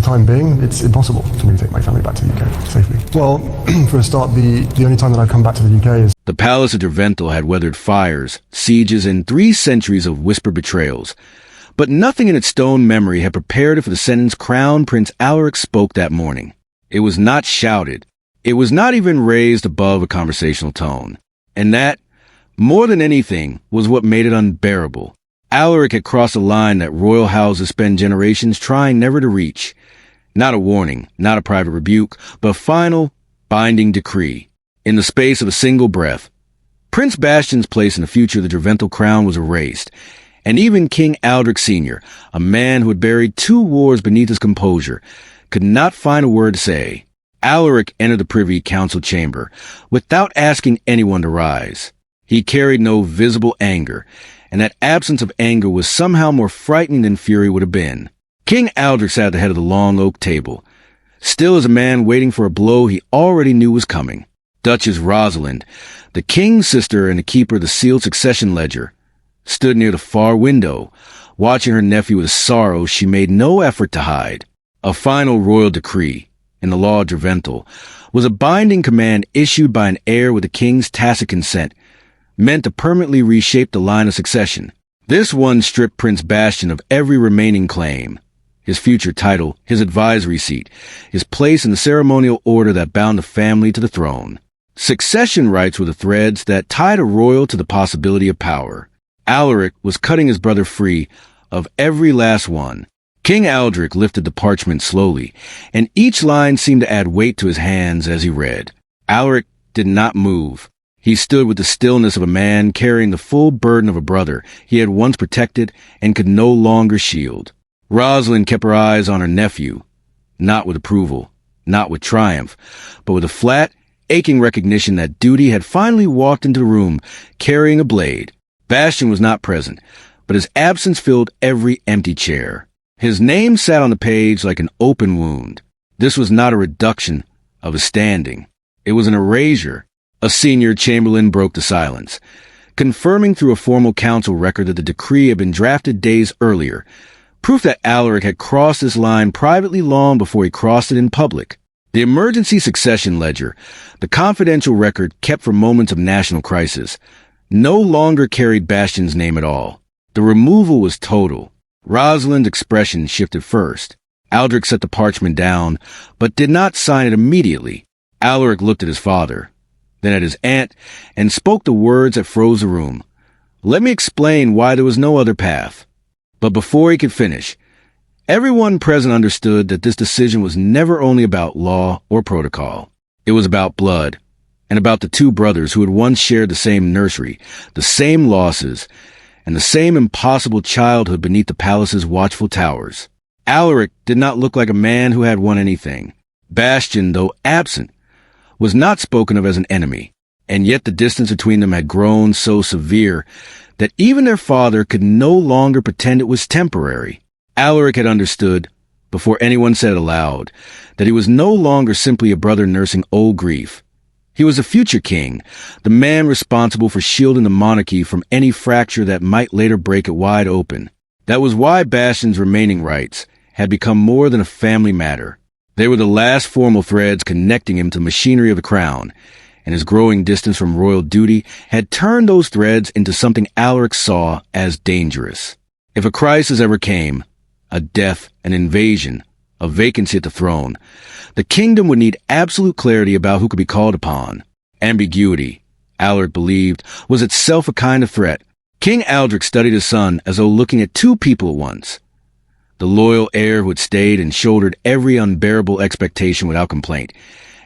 time being, it's impossible for me to take my family back to the UK safely. Well, for a start, the only time that I've come back to the UK is... The palace of Dervental had weathered fires, sieges, and 3 centuries of whispered betrayals. But nothing in its stone memory had prepared it for the sentence Crown Prince Alaric spoke that morning. It was not shouted. It was not even raised above a conversational tone. And that, more than anything, was what made it unbearable. Alaric had crossed a line that royal houses spend generations trying never to reach. Not a warning, not a private rebuke, but a final, binding decree. In the space of a single breath, Prince Bastian's place in the future of the Dervental crown was erased, and even King Aldric Sr., a man who had buried 2 wars beneath his composure, could not find a word to say. Alaric entered the Privy Council chamber without asking anyone to rise. He carried no visible anger, and that absence of anger was somehow more frightening than fury would have been. King Aldric sat at the head of the long oak table, still as a man waiting for a blow he already knew was coming. Duchess Rosalind, the king's sister and the keeper of the sealed succession ledger, stood near the far window, watching her nephew with a sorrow she made no effort to hide. A final royal decree, in the law of Dervental, was a binding command issued by an heir with the king's tacit consent, meant to permanently reshape the line of succession. This one stripped Prince Bastian of every remaining claim: his future title, his advisory seat, his place in the ceremonial order that bound the family to the throne. Succession rights were the threads that tied a royal to the possibility of power. Alaric was cutting his brother free of every last one. King Aldric lifted the parchment slowly, and each line seemed to add weight to his hands as he read. Alaric did not move. He stood with the stillness of a man carrying the full burden of a brother he had once protected and could no longer shield. Rosalind kept her eyes on her nephew, not with approval, not with triumph, but with a flat, aching recognition that duty had finally walked into the room carrying a blade. Bastian was not present, but his absence filled every empty chair. His name sat on the page like an open wound. This was not a reduction of his standing. It was an erasure. A senior chamberlain broke the silence, confirming through a formal council record that the decree had been drafted days earlier, proof that Alaric had crossed this line privately long before he crossed it in public. The emergency succession ledger, the confidential record kept for moments of national crisis, no longer carried Bastian's name at all. The removal was total. Rosalind's expression shifted first. Aldric set the parchment down, but did not sign it immediately. Alaric looked at his father, then at his aunt, and spoke the words that froze the room. "Let me explain why there was no other path." But before he could finish, everyone present understood that this decision was never only about law or protocol. It was about blood, and about the 2 brothers who had once shared the same nursery, the same losses, and the same impossible childhood beneath the palace's watchful towers. Alaric did not look like a man who had won anything. Bastian, though absent, was not spoken of as an enemy, and yet the distance between them had grown so severe that even their father could no longer pretend it was temporary. Alaric had understood, before anyone said it aloud, that he was no longer simply a brother nursing old grief. He was a future king, the man responsible for shielding the monarchy from any fracture that might later break it wide open. That was why Bastian's remaining rights had become more than a family matter. They were the last formal threads connecting him to the machinery of the crown, and his growing distance from royal duty had turned those threads into something Alaric saw as dangerous. If a crisis ever came, a death, an invasion, a vacancy at the throne, the kingdom would need absolute clarity about who could be called upon. Ambiguity, Alaric believed, was itself a kind of threat. King Aldric studied his son as though looking at 2 people at once. The loyal heir who had stayed and shouldered every unbearable expectation without complaint,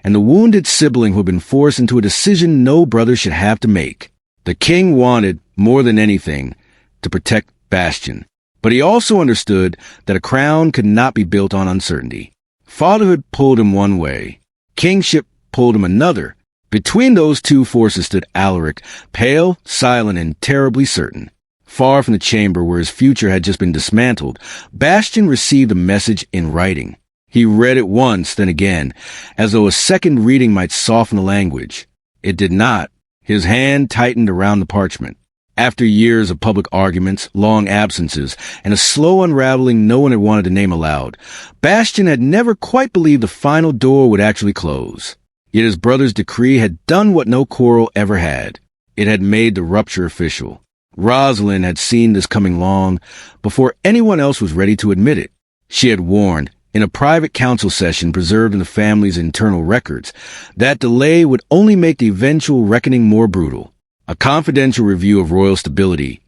and the wounded sibling who had been forced into a decision no brother should have to make. The king wanted, more than anything, to protect Bastian. But he also understood that a crown could not be built on uncertainty. Fatherhood pulled him one way. Kingship pulled him another. Between those 2 forces stood Alaric, pale, silent, and terribly certain. Far from the chamber where his future had just been dismantled, Bastian received a message in writing. He read it once, then again, as though a second reading might soften the language. It did not. His hand tightened around the parchment. After years of public arguments, long absences, and a slow unraveling no one had wanted to name aloud, Bastian had never quite believed the final door would actually close. Yet his brother's decree had done what no quarrel ever had. It had made the rupture official. Rosalind had seen this coming long before anyone else was ready to admit it. She had warned, in a private council session preserved in the family's internal records, that delay would only make the eventual reckoning more brutal. A confidential review of royal stability,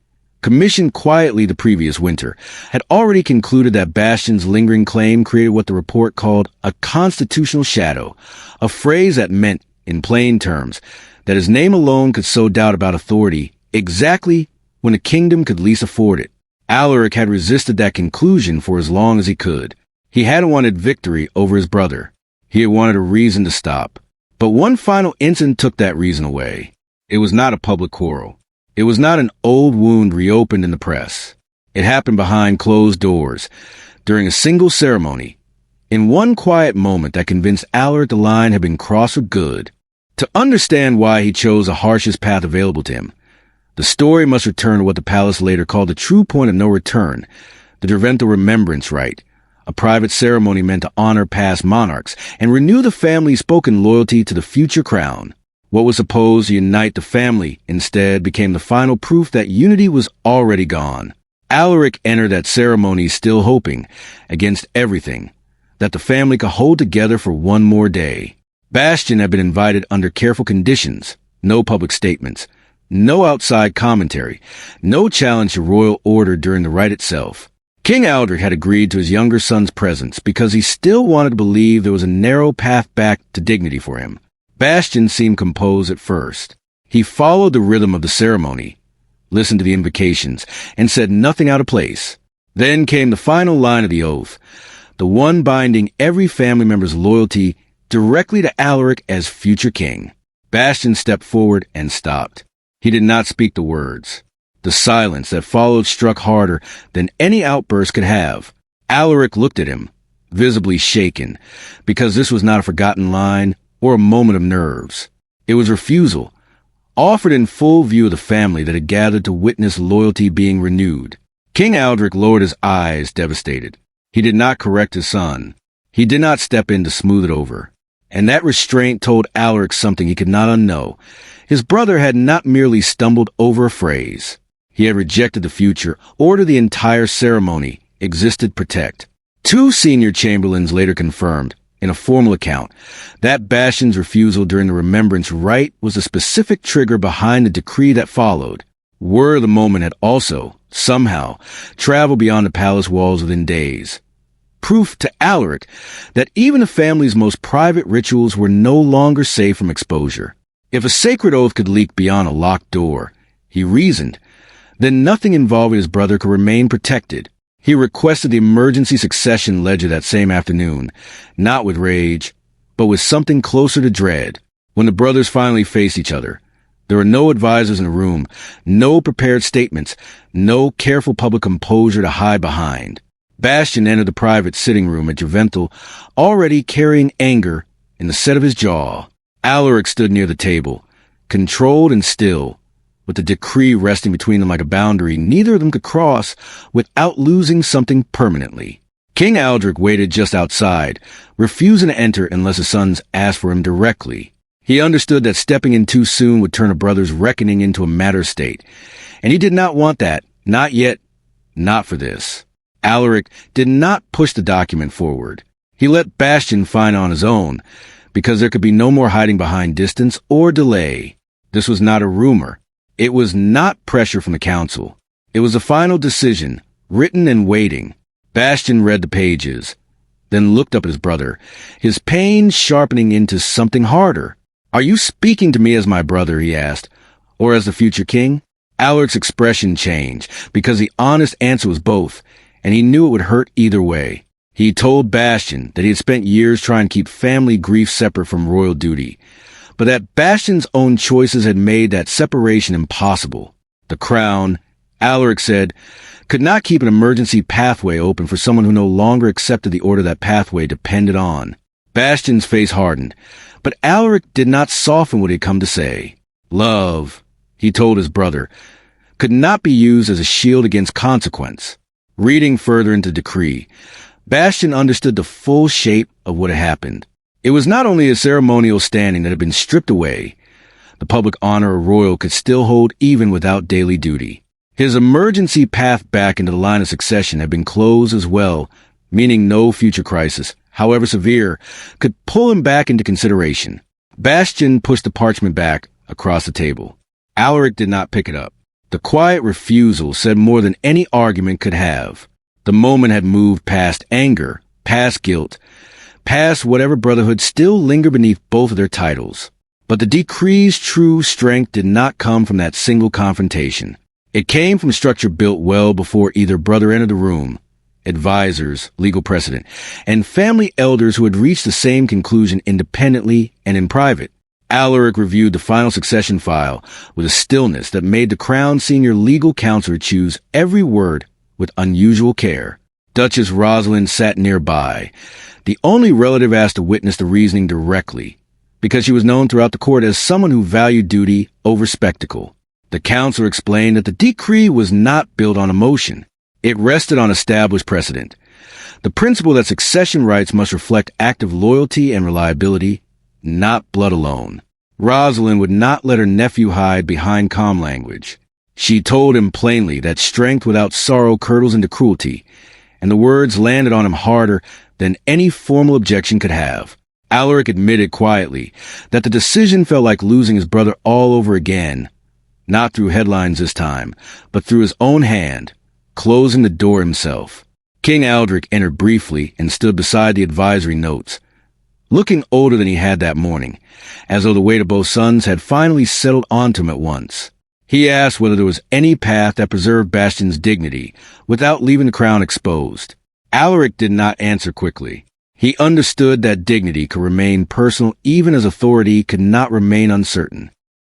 commissioned quietly the previous winter, had already concluded that Bastian's lingering claim created what the report called a constitutional shadow, a phrase that meant, in plain terms, that his name alone could sow doubt about authority exactly when a kingdom could least afford it. Alaric had resisted that conclusion for as long as he could. He hadn't wanted victory over his brother. He had wanted a reason to stop. But one final incident took that reason away. It was not a public quarrel. It was not an old wound reopened in the press. It happened behind closed doors, during a single ceremony, in one quiet moment that convinced Alaric the line had been crossed for good. To understand why he chose the harshest path available to him, the story must return to what the palace later called the true point of no return, the Dervental Remembrance Rite, a private ceremony meant to honor past monarchs and renew the family's spoken loyalty to the future crown. What was supposed to unite the family instead became the final proof that unity was already gone. Alaric entered that ceremony still hoping, against everything, that the family could hold together for one more day. Bastian had been invited under careful conditions, no public statements, no outside commentary, no challenge to royal order during the rite itself. King Aldrich had agreed to his younger son's presence because he still wanted to believe there was a narrow path back to dignity for him. Bastian seemed composed at first. He followed the rhythm of the ceremony, listened to the invocations, and said nothing out of place. Then came the final line of the oath, the one binding every family member's loyalty directly to Alaric as future king. Bastian stepped forward and stopped. He did not speak the words. The silence that followed struck harder than any outburst could have. Alaric looked at him, visibly shaken, because this was not a forgotten line or a moment of nerves. It was refusal, offered in full view of the family that had gathered to witness loyalty being renewed. King Aldrich lowered his eyes, devastated. He did not correct his son. He did not step in to smooth it over. And that restraint told Alaric something he could not unknow. His brother had not merely stumbled over a phrase. He had rejected the future, order the entire ceremony existed protect. Two senior chamberlains later confirmed, in a formal account, that Bastian's refusal during the remembrance rite was the specific trigger behind the decree that followed. Word of the moment had also, somehow, traveled beyond the palace walls within days. Proof to Alaric that even the family's most private rituals were no longer safe from exposure. If a sacred oath could leak beyond a locked door, he reasoned, then nothing involving his brother could remain protected. He requested the emergency succession ledger that same afternoon, not with rage, but with something closer to dread. When the brothers finally faced each other, there were no advisors in the room, no prepared statements, no careful public composure to hide behind. Bastian entered the private sitting room at Dervental, already carrying anger in the set of his jaw. Alaric stood near the table, controlled and still, with the decree resting between them like a boundary neither of them could cross without losing something permanently. King Aldrich waited just outside, refusing to enter unless his sons asked for him directly. He understood that stepping in too soon would turn a brother's reckoning into a matter state, and he did not want that, not yet, not for this. Alaric did not push the document forward. He let Bastian find on his own, because there could be no more hiding behind distance or delay. This was not a rumor. It was not pressure from the council. It was a final decision, written and waiting. Bastian read the pages, then looked up at his brother, his pain sharpening into something harder. "Are you speaking to me as my brother?" he asked, "or as the future king?" Alaric's expression changed, because the honest answer was both, and he knew it would hurt either way. He told Bastian that he had spent years trying to keep family grief separate from royal duty, but that Bastian's own choices had made that separation impossible. The crown, Alaric said, could not keep an emergency pathway open for someone who no longer accepted the order that pathway depended on. Bastian's face hardened, but Alaric did not soften what he had come to say. "Love," he told his brother, could not be used as a shield against consequence. Reading further into the decree, Bastian understood the full shape of what had happened. It was not only a ceremonial standing that had been stripped away, the public honor of royal could still hold even without daily duty. His emergency path back into the line of succession had been closed as well, meaning no future crisis, however severe, could pull him back into consideration. Bastian pushed the parchment back across the table. Alaric did not pick it up. The quiet refusal said more than any argument could have. The moment had moved past anger, past guilt, past whatever brotherhood still lingered beneath both of their titles. But the decree's true strength did not come from that single confrontation. It came from structure built well before either brother entered the room. Advisors, legal precedent, and family elders who had reached the same conclusion independently and in private. Alaric reviewed the final succession file with a stillness that made the Crown senior legal counselor choose every word with unusual care. Duchess Rosalind sat nearby, the only relative asked to witness the reasoning directly, because she was known throughout the court as someone who valued duty over spectacle. The counselor explained that the decree was not built on emotion. It rested on established precedent. The principle that succession rights must reflect active loyalty and reliability, not blood alone. Rosalind would not let her nephew hide behind calm language. She told him plainly that strength without sorrow curdles into cruelty, and the words landed on him harder than any formal objection could have. Alaric admitted quietly that the decision felt like losing his brother all over again, not through headlines this time, but through his own hand, closing the door himself. King Aldric entered briefly and stood beside the advisory notes, looking older than he had that morning, as though the weight of both sons had finally settled onto him at once. He asked whether there was any path that preserved Bastian's dignity without leaving the crown exposed. Alaric did not answer quickly. He understood that dignity could remain personal even as authority could not remain uncertain.